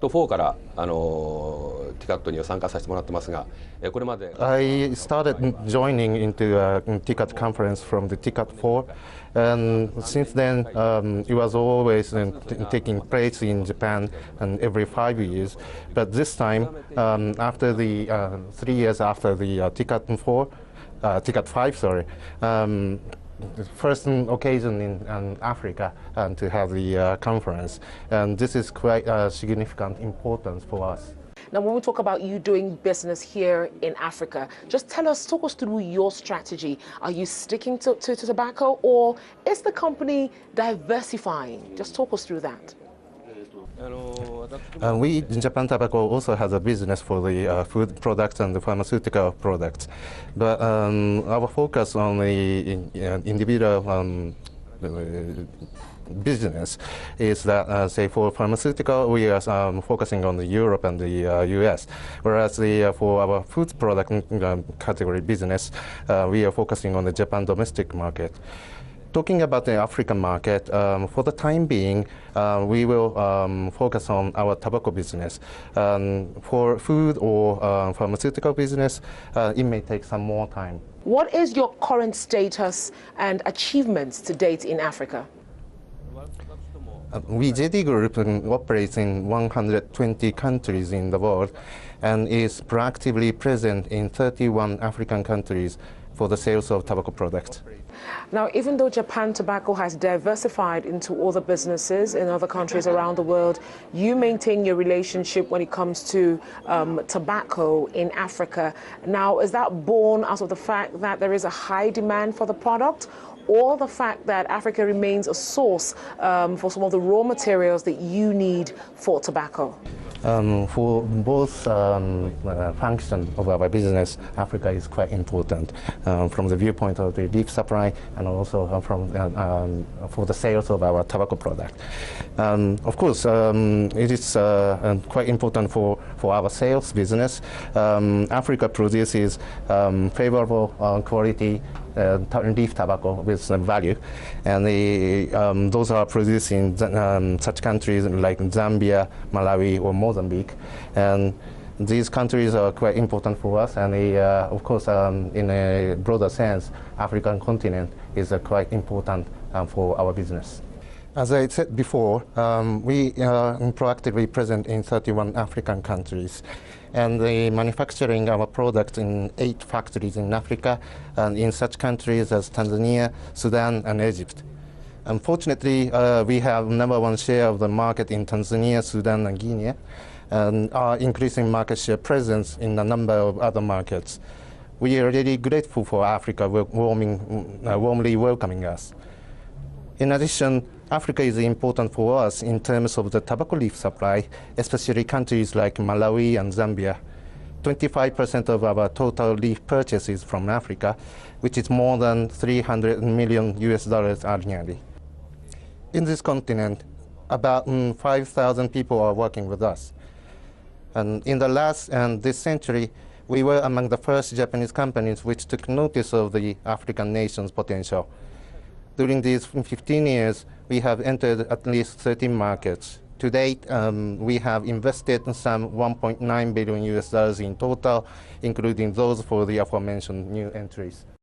4から、ティカットには参加させてもらってますが、これまで I started joining into a TICAT conference from the TICAT 4, and since then it was always taking place in Japan and every 5 years. But this time, after the 3 years after the TICAT 4, TICAT 5, sorry. The first occasion in Africa to have the conference, and this is quite significant importance for us. Now, when we talk about you doing business here in Africa, just talk us through your strategy. Are you sticking to tobacco, or is the company diversifying? Just talk us through that. We, Japan Tobacco, also has a business for the food products and the pharmaceutical products, but our focus on the individual business is that, say, for pharmaceutical, we are focusing on the Europe and the US, whereas for our food product category business, we are focusing on the Japan domestic market. Talking about the African market, for the time being, we will focus on our tobacco business. For food or pharmaceutical business, it may take some more time. What is your current status and achievements to date in Africa? We, JD Group, operates in 120 countries in the world and is proactively present in 31 African countries for the sales of tobacco products. Now, even though Japan Tobacco has diversified into other businesses in other countries around the world, you maintain your relationship when it comes to tobacco in Africa. Now, is that born out of the fact that there is a high demand for the product, or the fact that Africa remains a source for some of the raw materials that you need for tobacco? For both functions of our business, Africa is quite important from the viewpoint of the leaf supply and also for the sales of our tobacco product. Of course, it is quite important for our sales business. Africa produces favorable quality leaf tobacco with value, and those are produced in such countries like Zambia, Malawi, or Mozambique, and these countries are quite important for us, and of course, in a broader sense, African continent is quite important for our business. As I said before, we are proactively present in 31 African countries, and manufacturing our products in 8 factories in Africa and in such countries as Tanzania, Sudan, and Egypt. Unfortunately, we have #1 share of the market in Tanzania, Sudan, and Guinea, and are increasing market share presence in a number of other markets. We are really grateful for Africa warmly welcoming us. In addition, Africa is important for us in terms of the tobacco leaf supply, especially countries like Malawi and Zambia. 25% of our total leaf purchases from Africa, which is more than $300 million annually. In this continent, about 5,000 people are working with us. And in the last and this century, we were among the first Japanese companies which took notice of the African nation's potential. During these 15 years, we have entered at least 13 markets. To date, we have invested some $1.9 billion in total, including those for the aforementioned new entries.